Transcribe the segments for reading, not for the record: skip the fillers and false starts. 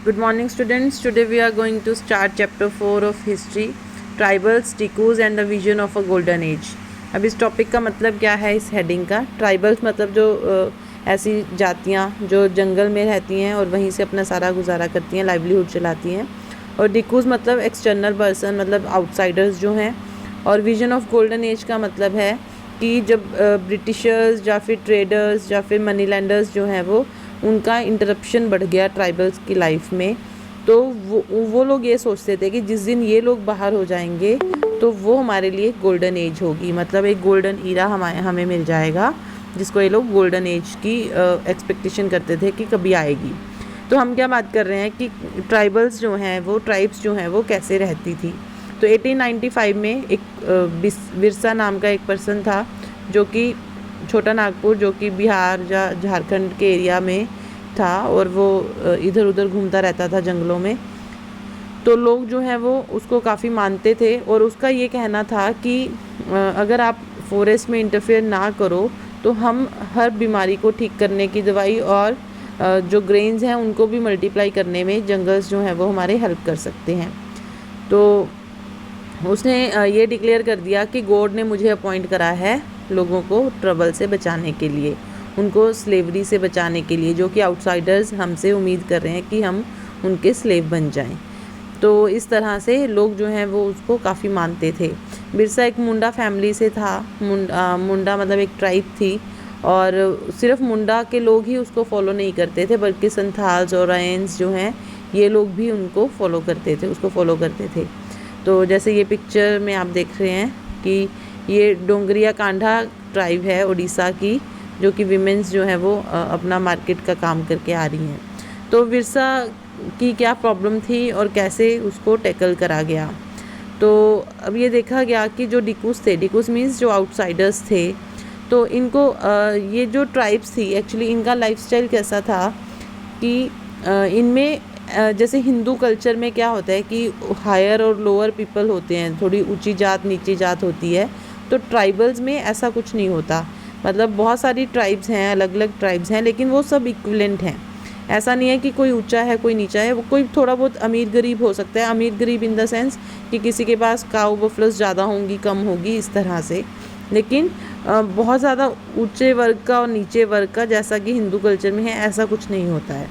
Good morning, students. Today we are going to start chapter 4 of history, tribals, ticus and the vision of a golden age. अब इस topic का मतलब क्या है इस heading का? ट्राइबल्स मतलब जो ऐसी जातियाँ जो जंगल में रहती हैं और वहीं से अपना सारा गुजारा करती हैं, लाइवलीहुड चलाती हैं। और टिकुस मतलब एक्सटर्नल पर्सन, मतलब आउटसाइडर्स जो हैं। और विजन ऑफ गोल्डन एज का मतलब है कि जब ब्रिटिशर्स या फिर ट्रेडर्स या फिर मनी लैंडर्स जो हैं वो उनका इंटरप्शन बढ़ गया ट्राइबल्स की लाइफ में, तो वो लोग ये सोचते थे कि जिस दिन ये लोग बाहर हो जाएंगे तो वो हमारे लिए गोल्डन एज होगी, मतलब एक गोल्डन ईरा हमें मिल जाएगा, जिसको ये लोग गोल्डन एज की एक्सपेक्टेशन करते थे कि कभी आएगी। तो हम क्या बात कर रहे हैं कि ट्राइबल्स जो हैं वो ट्राइब्स जो हैं वो कैसे रहती थी। तो 1895 में एक बिरसा नाम का एक पर्सन था जो कि छोटा नागपुर, जो कि बिहार या झारखंड के एरिया में था, और वो इधर उधर घूमता रहता था जंगलों में। तो लोग जो हैं वो उसको काफ़ी मानते थे और उसका ये कहना था कि अगर आप फॉरेस्ट में इंटरफेयर ना करो तो हम हर बीमारी को ठीक करने की दवाई और जो ग्रेन्स हैं उनको भी मल्टीप्लाई करने में जंगल्स जो हैं वो हमारे हेल्प कर सकते हैं। तो उसने ये डिक्लेयर कर दिया कि गॉड ने मुझे अपॉइंट करा है लोगों को ट्रबल से बचाने के लिए, उनको स्लेवरी से बचाने के लिए, जो कि आउटसाइडर्स हमसे उम्मीद कर रहे हैं कि हम उनके स्लेव बन जाएं। तो इस तरह से लोग जो हैं वो उसको काफ़ी मानते थे। बिरसा एक मुंडा फैमिली से था। मुंडा मतलब एक ट्राइब थी, और सिर्फ मुंडा के लोग ही उसको फॉलो नहीं करते थे, बल्कि संथाल्स और रायंस जो हैं ये लोग भी उनको फॉलो करते थे, उसको फॉलो करते थे। तो जैसे ये पिक्चर में आप देख रहे हैं कि ये डोंगरिया कांढा ट्राइब है उड़ीसा की, जो कि विमेंस जो है वो अपना मार्केट का काम करके आ रही हैं। तो बिरसा की क्या प्रॉब्लम थी और कैसे उसको टैकल करा गया। तो अब ये देखा गया कि जो डिकुस थे, डिकुस मीन्स जो आउटसाइडर्स थे, तो इनको ये जो ट्राइब्स थी एक्चुअली इनका लाइफस्टाइल कैसा था कि इनमें जैसे हिंदू कल्चर में क्या होता है कि हायर और लोअर पीपल होते हैं, थोड़ी ऊंची जात नीची जात होती है। तो ट्राइबल्स में ऐसा कुछ नहीं होता, मतलब बहुत सारी ट्राइब्स हैं, अलग अलग ट्राइब्स हैं, लेकिन वो सब इक्विवेलेंट हैं। ऐसा नहीं है कि कोई ऊंचा है कोई नीचा है, वो कोई थोड़ा बहुत अमीर गरीब हो सकता है, अमीर गरीब इन द सेंस कि किसी के पास काऊ बफलोस ज़्यादा होंगी कम होगी इस तरह से, लेकिन बहुत ज़्यादा ऊंचे वर्ग का और नीचे वर्ग का जैसा कि हिंदू कल्चर में है ऐसा कुछ नहीं होता है।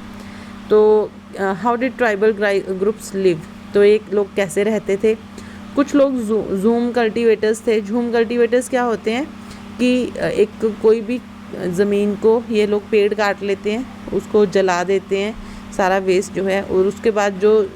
तो how did tribal groups live, तो एक लोग कैसे रहते थे। कुछ लोग झूम कल्टीवेटर्स थे। झूम कल्टीवेटर्स क्या होते हैं कि एक कोई भी ज़मीन को ये लोग पेड़ काट लेते हैं, उसको जला देते हैं सारा वेस्ट जो है, और उसके बाद जो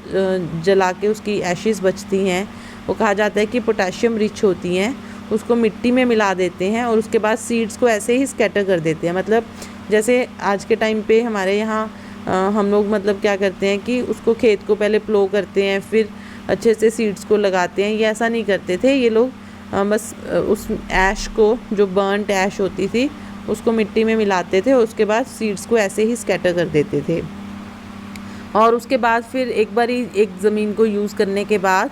जला के उसकी एशेस बचती हैं वो कहा जाता है कि पोटेशियम रिच होती हैं, उसको मिट्टी में मिला देते हैं और उसके बाद सीड्स को ऐसे ही स्कैटर कर देते हैं। मतलब जैसे आज के टाइम पे हमारे यहाँ हम लोग मतलब क्या करते हैं कि उसको खेत को पहले प्लो करते हैं, फिर अच्छे से सीड्स को लगाते हैं। ये ऐसा नहीं करते थे ये लोग, बस उस ऐश को, जो बर्नट ऐश होती थी, उसको मिट्टी में मिलाते थे और उसके बाद सीड्स को ऐसे ही स्कैटर कर देते थे। और उसके बाद फिर एक बारी एक ज़मीन को यूज़ करने के बाद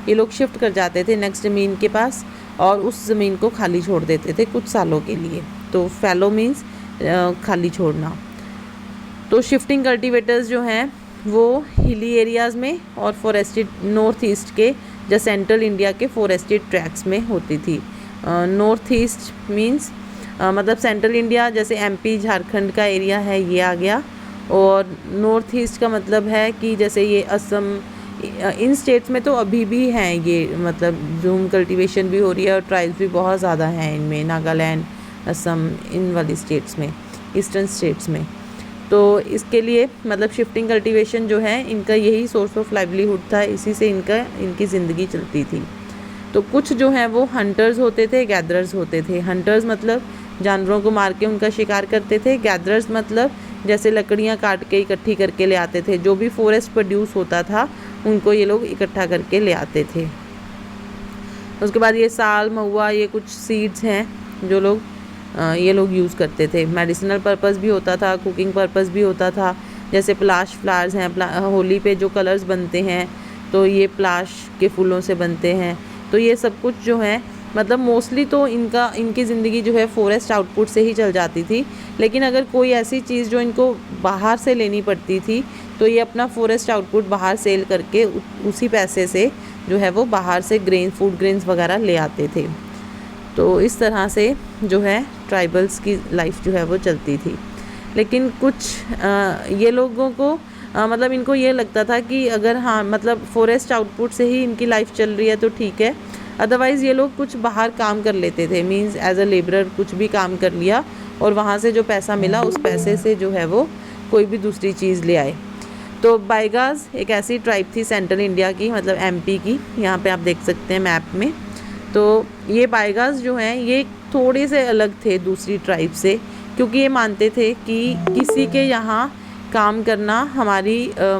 ये लोग शिफ्ट कर जाते थे नेक्स्ट ज़मीन के पास, और उस ज़मीन को खाली छोड़ देते थे कुछ सालों के लिए। तो फैलो मीन्स खाली छोड़ना। तो शिफ्टिंग कल्टीवेटर्स जो हैं वो हिली एरियाज़ में और फॉरेस्टेड नॉर्थ ईस्ट के या सेंट्रल इंडिया के फॉरेस्टेड ट्रैक्स में होती थी। नॉर्थ ईस्ट मीन्स मतलब सेंट्रल इंडिया, जैसे एमपी झारखंड का एरिया है ये आ गया, और नॉर्थ ईस्ट का मतलब है कि जैसे ये असम, इन स्टेट्स में तो अभी भी हैं ये, मतलब जूम कल्टीवेशन भी हो रही है और ट्राइब्स भी बहुत ज़्यादा हैं इनमें, नागालैंड, असम, इन वाली स्टेट्स में, ईस्टर्न स्टेट्स में। तो इसके लिए मतलब शिफ्टिंग कल्टीवेशन जो है इनका यही सोर्स ऑफ लाइवलीहुड था, इसी से इनकी ज़िंदगी चलती थी। तो कुछ जो हैं वो हंटर्स होते थे, गैदरर्स होते थे। हंटर्स मतलब जानवरों को मार के उनका शिकार करते थे। गैदरर्स मतलब जैसे लकड़ियाँ काट के इकट्ठी करके ले आते थे, जो भी फॉरेस्ट प्रोड्यूस होता था उनको ये लोग इकट्ठा करके ले आते थे। उसके बाद ये साल, महुआ, ये कुछ सीड्स हैं जो लोग ये लोग यूज़ करते थे। मेडिसिनल पर्पस भी होता था, कुकिंग पर्पस भी होता था। जैसे प्लाश फ्लावर्स हैं, होली पे जो कलर्स बनते हैं तो ये प्लाश के फूलों से बनते हैं। तो ये सब कुछ जो है मतलब मोस्टली तो इनकी ज़िंदगी जो है फॉरेस्ट आउटपुट से ही चल जाती थी। लेकिन अगर कोई ऐसी चीज़ जो इनको बाहर से लेनी पड़ती थी, तो ये अपना फॉरेस्ट आउटपुट बाहर सेल करके उसी पैसे से जो है वो बाहर से फूड ग्रेन्स वगैरह ले आते थे। तो इस तरह से जो है ट्राइबल्स की लाइफ जो है वो चलती थी। लेकिन कुछ ये लोगों को मतलब इनको ये लगता था कि अगर हाँ मतलब फॉरेस्ट आउटपुट से ही इनकी लाइफ चल रही है तो ठीक है, अदरवाइज़ ये लोग कुछ बाहर काम कर लेते थे, मींस एज अ लेबरर कुछ भी काम कर लिया और वहाँ से जो पैसा मिला उस पैसे से जो है वो कोई भी दूसरी चीज़ ले आए। तो बाइगाज एक ऐसी ट्राइब थी सेंट्रल इंडिया की, मतलब एमपी की, यहाँ पे आप देख सकते हैं मैप में। तो ये बाइगाज जो हैं ये थोड़े से अलग थे दूसरी ट्राइब से, क्योंकि ये मानते थे कि किसी के यहाँ काम करना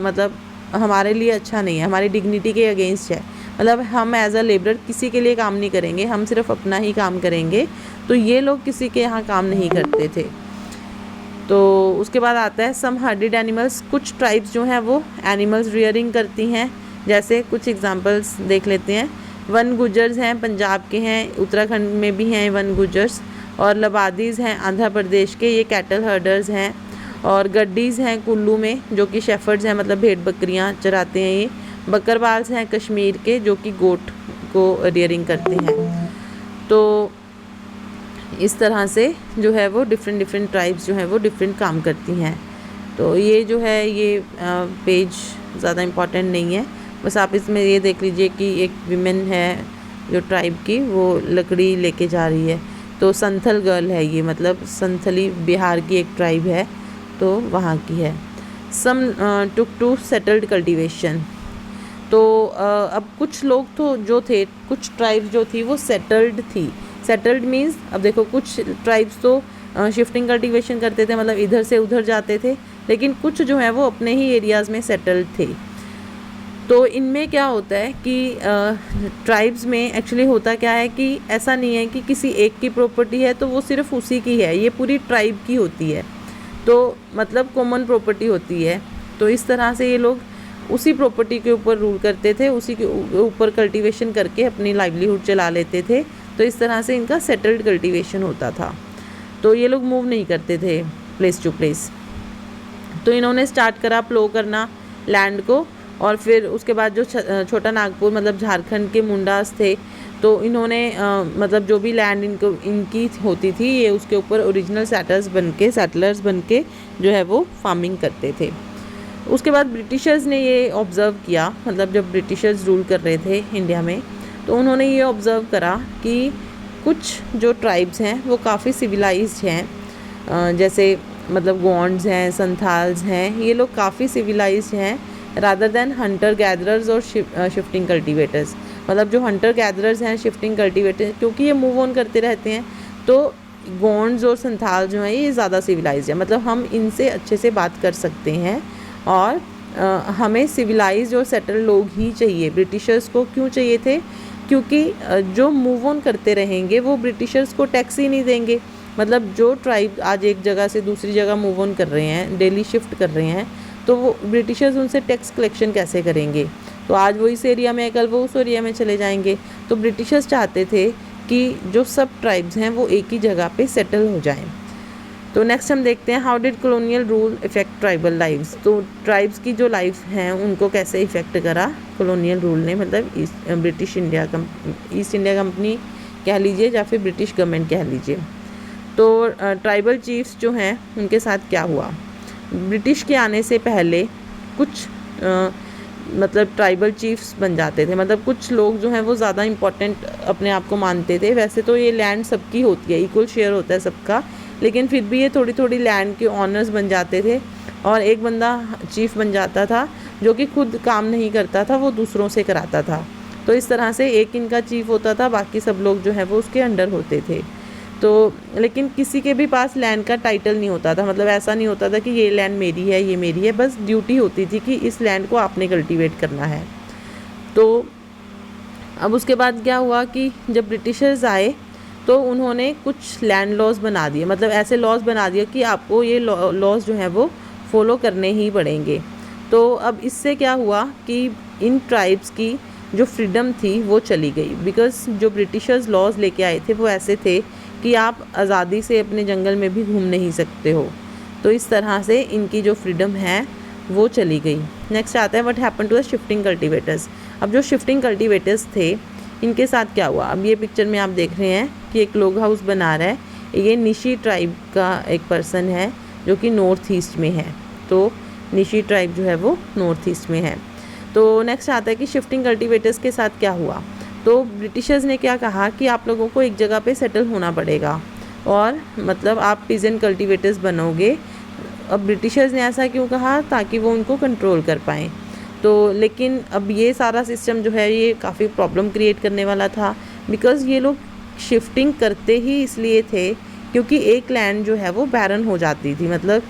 मतलब हमारे लिए अच्छा नहीं है, हमारी डिग्निटी के अगेंस्ट है। मतलब हम एज अ लेबरर किसी के लिए काम नहीं करेंगे, हम सिर्फ अपना ही काम करेंगे। तो ये लोग किसी के यहाँ काम नहीं करते थे। तो उसके बाद आता है सम हर्डेड एनिमल्स। कुछ ट्राइब्स जो हैं वो एनिमल्स रियरिंग करती हैं, जैसे कुछ एग्जांपल्स देख लेते हैं। वन गुजर्स हैं, पंजाब के हैं, उत्तराखंड में भी हैं वन गुजर्स, और लबादीज़ हैं आंध्र प्रदेश के, ये कैटल हर्डर्स हैं। और गड्डीज़ हैं कुल्लू में, जो कि शेफर्ड्स हैं, मतलब भेड़ बकरियां चराते हैं ये। बकरवाल्स हैं कश्मीर के, जो कि गोट को रियरिंग करते हैं। तो इस तरह से जो है वो डिफरेंट ट्राइब्स जो हैं वो डिफरेंट काम करती हैं। तो ये जो है ये पेज ज़्यादा इम्पॉर्टेंट नहीं है, बस आप इसमें ये देख लीजिए कि एक विमेन है जो ट्राइब की, वो लकड़ी लेके जा रही है। तो संथल गर्ल है ये, मतलब संथली बिहार की एक ट्राइब है, तो वहाँ की है। सम टुक टू सेटल्ड कल्टीवेशन। तो अब कुछ लोग तो जो थे, कुछ ट्राइब्स जो थी वो सेटल्ड थी। सेटल्ड मीन्स अब देखो कुछ ट्राइब्स तो शिफ्टिंग कल्टीवेशन करते थे, मतलब इधर से उधर जाते थे, लेकिन कुछ जो है वो अपने ही एरियाज़ में सेटल्ड थे। तो इनमें क्या होता है कि ट्राइब्स में एक्चुअली होता क्या है कि ऐसा नहीं है कि किसी एक की प्रॉपर्टी है तो वो सिर्फ उसी की है, ये पूरी ट्राइब की होती है। तो मतलब कॉमन प्रॉपर्टी होती है। तो इस तरह से ये लोग उसी प्रॉपर्टी के ऊपर रूल करते थे, उसी के ऊपर कल्टीवेशन करके अपनी लाइवलीहुड चला लेते थे। तो इस तरह से इनका सेटल्ड कल्टीवेशन होता था। तो ये लोग मूव नहीं करते थे प्लेस टू प्लेस। तो इन्होंने स्टार्ट करा प्लो करना लैंड को, और फिर उसके बाद जो छोटा नागपुर मतलब झारखंड के मुंडास थे, तो इन्होंने मतलब जो भी लैंड इनकी होती थी, ये उसके ऊपर ओरिजिनल सेटलर्स बन के जो है वो फार्मिंग करते थे। उसके बाद ब्रिटिशर्स ने ये ऑब्ज़र्व किया, मतलब जब ब्रिटिशर्स रूल कर रहे थे इंडिया में, तो उन्होंने ये ऑब्ज़र्व करा कि कुछ जो ट्राइब्स हैं वो काफ़ी सिविलाइज्ड हैं, जैसे मतलब गोंड्स हैं, संथाल्स हैं, ये लोग काफ़ी सिविलाइज्ड हैं रादर देन हंटर गैदरर्स और शिफ्टिंग कल्टीवेटर्स। मतलब जो हंटर गैदरर्स हैं, शिफ्टिंग कल्टीवेटर्स, क्योंकि ये मूव ऑन करते रहते हैं, तो गोंड्स और संथाल जो हैं ये ज़्यादा सिविलाइज्ड है, मतलब हम इनसे अच्छे से बात कर सकते हैं। और हमें सिविलाइज्ड और सेटल्ड लोग ही चाहिए। ब्रिटिशर्स को क्यों चाहिए थे? क्योंकि जो मूव ऑन करते रहेंगे वो ब्रिटिशर्स को टैक्स ही नहीं देंगे। मतलब जो ट्राइब आज एक जगह से दूसरी जगह मूव ऑन कर रहे हैं, डेली शिफ्ट कर रहे हैं, तो वो ब्रिटिशर्स उनसे टैक्स कलेक्शन कैसे करेंगे? तो आज वो इस एरिया में है, कल वो उस एरिया में चले जाएंगे। तो ब्रिटिशर्स चाहते थे कि जो सब ट्राइब्स हैं वो एक ही जगह पे सेटल हो जाएं। तो नेक्स्ट हम देखते हैं how did colonial rule effect tribal lives. तो ट्राइब्स की जो लाइफ हैं उनको कैसे इफ़ेक्ट करा कॉलोनियल रूल ने, मतलब ईस्ट इंडिया कंपनी कह लीजिए या फिर ब्रिटिश गवर्नमेंट कह लीजिए। तो ट्राइबल चीफ्स जो हैं उनके साथ क्या हुआ? ब्रिटिश के आने से पहले कुछ मतलब ट्राइबल चीफ्स बन जाते थे, मतलब कुछ लोग जो हैं वो ज़्यादा इम्पोर्टेंट अपने आप को मानते थे। वैसे तो ये लैंड सबकी होती है, इक्वल शेयर होता है सबका, लेकिन फिर भी ये थोड़ी थोड़ी लैंड के ऑनर्स बन जाते थे। और एक बंदा चीफ बन जाता था जो कि खुद काम नहीं करता था, वो दूसरों से कराता था। तो इस तरह से एक इनका चीफ होता था, बाकी सब लोग जो है वो उसके अंडर होते थे। तो लेकिन किसी के भी पास लैंड का टाइटल नहीं होता था, मतलब ऐसा नहीं होता था कि ये लैंड मेरी है, ये मेरी है, बस ड्यूटी होती थी कि इस लैंड को आपने कल्टीवेट करना है। तो अब उसके बाद क्या हुआ कि जब ब्रिटिशर्स आए तो उन्होंने कुछ लैंड लॉज बना दिए, मतलब ऐसे लॉज बना दिए कि आपको ये लॉज जो हैं वो फॉलो करने ही पड़ेंगे। तो अब इससे क्या हुआ कि इन ट्राइब्स की जो फ्रीडम थी वो चली गई, बिकॉज जो ब्रिटिशर्स लॉज लेके आए थे वो ऐसे थे कि आप आज़ादी से अपने जंगल में भी घूम नहीं सकते हो। तो इस तरह से इनकी जो फ्रीडम है वो चली गई। नेक्स्ट आता है what happen to the shifting cultivators. अब जो शिफ्टिंग कल्टीवेटर्स थे इनके साथ क्या हुआ। अब ये पिक्चर में आप देख रहे हैं कि एक लॉग हाउस बना रहा है। ये निशी ट्राइब का एक पर्सन है जो कि नॉर्थ ईस्ट में है। तो निशी ट्राइब जो है वो नॉर्थ ईस्ट में है। तो नेक्स्ट आता है कि शिफ्टिंग कल्टीवेटर्स के साथ क्या हुआ। तो ब्रिटिशर्स ने क्या कहा कि आप लोगों को एक जगह पे सेटल होना पड़ेगा और मतलब आप पीजेंट कल्टीवेटर्स बनोगे। अब ब्रिटिशर्स ने ऐसा क्यों कहा, ताकि वो उनको कंट्रोल कर पाएँ। तो लेकिन अब ये सारा सिस्टम जो है ये काफ़ी प्रॉब्लम क्रिएट करने वाला था, बिकॉज़ ये लोग शिफ्टिंग करते ही इसलिए थे क्योंकि एक लैंड जो है वो बैरन हो जाती थी। मतलब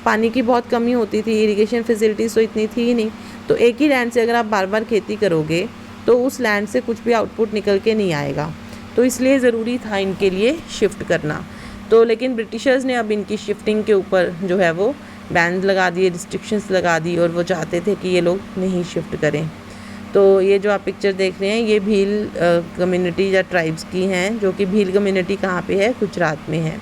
पानी की बहुत कमी होती थी, इरिगेशन फैसिलिटीज़ तो इतनी थी ही नहीं। तो एक ही लैंड से अगर आप बार बार खेती करोगे तो उस लैंड से कुछ भी आउटपुट निकल के नहीं आएगा। तो इसलिए ज़रूरी था इनके लिए शिफ्ट करना। तो लेकिन ब्रिटिशर्स ने अब इनकी शिफ्टिंग के ऊपर जो है वो बैन लगा दिए, रिस्ट्रिक्शंस लगा दी, और वो चाहते थे कि ये लोग नहीं शिफ्ट करें। तो ये जो आप पिक्चर देख रहे हैं ये भील कम्युनिटी या ट्राइब्स की हैं, जो कि भील कम्युनिटी कहाँ पे है, गुजरात में है।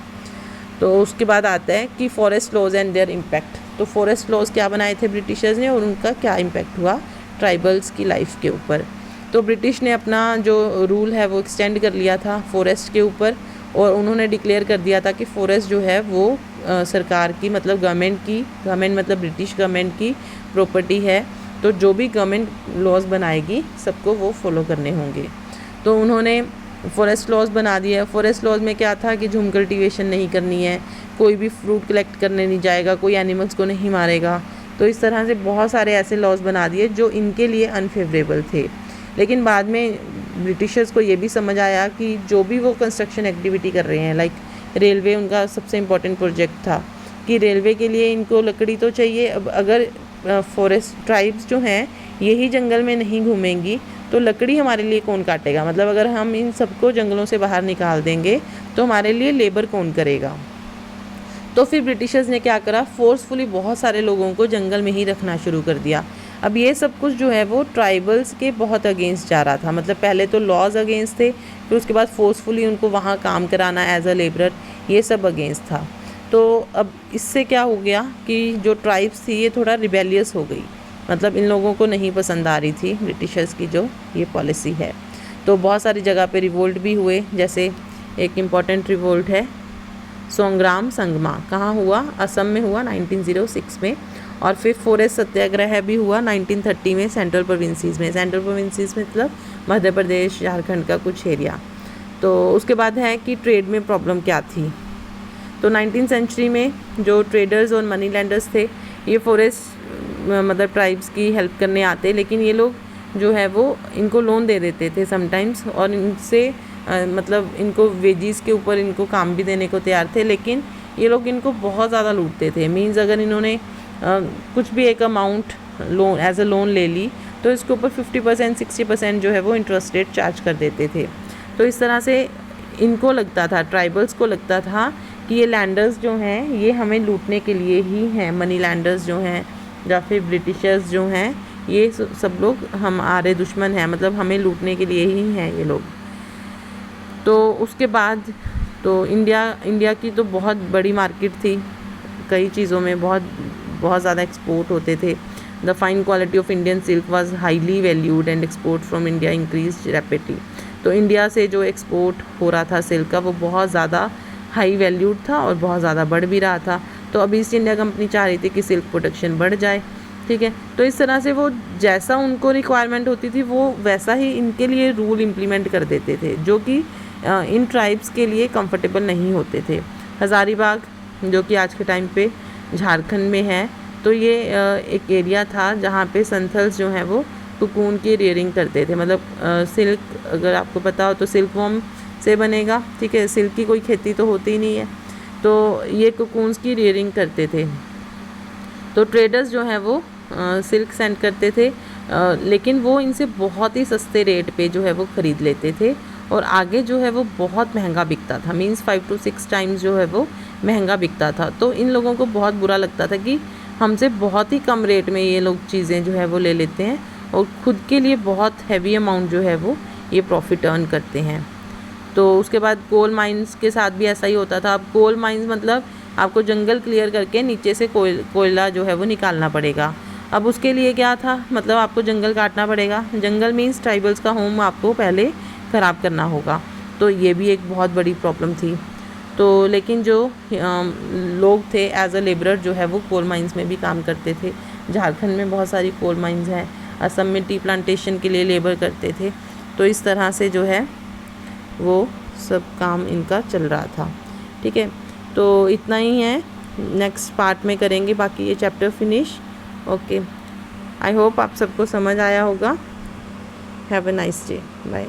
तो उसके बाद आता है कि forest laws and their impact. तो फॉरेस्ट लॉज क्या बनाए थे ब्रिटिशर्स ने और उनका क्या इम्पैक्ट हुआ ट्राइबल्स की लाइफ के ऊपर। तो ब्रिटिश ने अपना जो रूल है वो एक्सटेंड कर लिया था फॉरेस्ट के ऊपर, और उन्होंने डिक्लेयर कर दिया था कि फॉरेस्ट जो है वो सरकार की, मतलब गवर्नमेंट मतलब ब्रिटिश गवर्नमेंट की प्रॉपर्टी है। तो जो भी गवर्नमेंट लॉज बनाएगी सबको वो फॉलो करने होंगे। तो उन्होंने फॉरेस्ट लॉज बना दिया। फॉरेस्ट लॉज में क्या था कि झूम कल्टीवेशन नहीं करनी है, कोई भी फ्रूट कलेक्ट करने नहीं जाएगा, कोई एनिमल्स को नहीं मारेगा। तो इस तरह से बहुत सारे ऐसे लॉज बना दिए जो इनके लिए अनफेवरेबल थे। लेकिन बाद में ब्रिटिशर्स को ये भी समझ आया कि जो भी वो कंस्ट्रक्शन एक्टिविटी कर रहे हैं, लाइक रेलवे उनका सबसे इम्पोर्टेंट प्रोजेक्ट था कि रेलवे के लिए इनको लकड़ी तो चाहिए। अब अगर फॉरेस्ट ट्राइब्स जो हैं यही जंगल में नहीं घूमेंगी तो लकड़ी हमारे लिए कौन काटेगा। मतलब अगर हम इन सबको जंगलों से बाहर निकाल देंगे तो हमारे लिए लेबर कौन करेगा। तो फिर ब्रिटिशर्स ने क्या करा, फोर्सफुली बहुत सारे लोगों को जंगल में ही रखना शुरू कर दिया। अब ये सब कुछ जो है वो ट्राइबल्स के बहुत अगेंस्ट जा रहा था। मतलब पहले तो लॉज अगेंस्ट थे, फिर उसके बाद फोर्सफुली उनको वहाँ काम कराना एज अ लेबरर, ये सब अगेंस्ट था। तो अब इससे क्या हो गया कि जो ट्राइब्स थी ये थोड़ा रिबेलियस हो गई। मतलब इन लोगों को नहीं पसंद आ रही थी ब्रिटिशर्स की जो ये पॉलिसी है। तो बहुत सारी जगह पे रिवोल्ट भी हुए, जैसे एक इम्पॉर्टेंट रिवोल्ट है सोंग्राम संगमा, कहाँ हुआ, असम में हुआ 1906 में। और फिर फॉरेस्ट सत्याग्रह भी हुआ 1930 में सेंट्रल प्रोविंसीज़ में। सेंट्रल प्रोविंसीज़ मतलब मध्य प्रदेश, झारखंड का कुछ एरिया। तो उसके बाद है कि ट्रेड में प्रॉब्लम क्या थी। तो 19th सेंचुरी में जो ट्रेडर्स और मनी लैंडर्स थे ये फॉरेस्ट मतलब ट्राइब्स की हेल्प करने आते, लेकिन ये लोग जो है वो इनको लोन दे देते थे समटाइम्स, और इनसे मतलब इनको वेजिस के ऊपर इनको काम भी देने को तैयार थे, लेकिन ये लोग इनको बहुत ज़्यादा लूटते थे। मीन्स अगर इन्होंने कुछ भी एक amount loan as a loan ले ली तो इसके ऊपर 50% 60% जो है वो इंटरेस्ट रेट चार्ज कर देते थे। तो इस तरह से इनको लगता था, ट्राइबल्स को लगता था कि ये लैंडर्स जो हैं ये हमें लूटने के लिए ही हैं। मनी लैंडर्स जो हैं या फिर ब्रिटिशर्स जो हैं ये सब लोग हमारे दुश्मन हैं, मतलब हमें लूटने के लिए ही हैं ये लोग। तो उसके बाद तो इंडिया की तो बहुत बड़ी मार्केट थी, कई चीज़ों में बहुत ज़्यादा एक्सपोर्ट होते थे। The fine quality of Indian silk was highly valued and export from India increase rapidly. तो इंडिया से जो एक्सपोर्ट हो रहा था सिल्क का वो बहुत ज़्यादा हाई वैल्यूड था और बहुत ज़्यादा बढ़ भी रहा था। तो अब ईस्ट इंडिया कंपनी चाह रही थी कि सिल्क प्रोडक्शन बढ़ जाए, ठीक है। तो इस तरह से वो जैसा उनको रिक्वायरमेंट होती थी वो वैसा ही इनके लिए रूल इम्प्लीमेंट कर देते थे, जो कि इन ट्राइब्स के लिए कंफर्टेबल नहीं होते थे। हज़ारीबाग जो कि आज के टाइम पे झारखंड में है, तो ये एक एरिया था जहाँ पे संथल्स जो हैं वो कुकून की रियरिंग करते थे। मतलब सिल्क अगर आपको पता हो तो सिल्क वॉर्म से बनेगा, ठीक है। सिल्क की कोई खेती तो होती ही नहीं है, तो ये कुकून्स की रियरिंग करते थे। तो ट्रेडर्स जो हैं वो सिल्क सेंड करते थे, लेकिन वो इनसे बहुत ही सस्ते रेट पे जो है वो ख़रीद लेते थे, और आगे जो है वो बहुत महंगा बिकता था। मींस 5 to 6 टाइम्स जो है वो महंगा बिकता था। तो इन लोगों को बहुत बुरा लगता था कि हमसे बहुत ही कम रेट में ये लोग चीज़ें जो है वो ले लेते हैं और ख़ुद के लिए बहुत हैवी अमाउंट जो है वो ये प्रॉफिट अर्न करते हैं। तो उसके बाद कोल माइंस के साथ भी ऐसा ही होता था। अब कोल माइंस मतलब आपको जंगल क्लियर करके नीचे से कोयला जो है वो निकालना पड़ेगा। अब उसके लिए क्या था, मतलब आपको जंगल काटना पड़ेगा। जंगल मीन्स ट्राइबल्स का होम आपको पहले ख़राब करना होगा, तो ये भी एक बहुत बड़ी प्रॉब्लम थी। तो लेकिन जो लोग थे एज अ लेबरर जो है वो कोल माइंस में भी काम करते थे। झारखंड में बहुत सारी कोल माइंस हैं, असम में टी प्लांटेशन के लिए लेबर करते थे। तो इस तरह से जो है वो सब काम इनका चल रहा था। ठीक है, तो इतना ही है, नेक्स्ट पार्ट में करेंगे बाकी ये chapter finish. Okay, I hope आप सबको समझ आया होगा। Have a nice day, bye.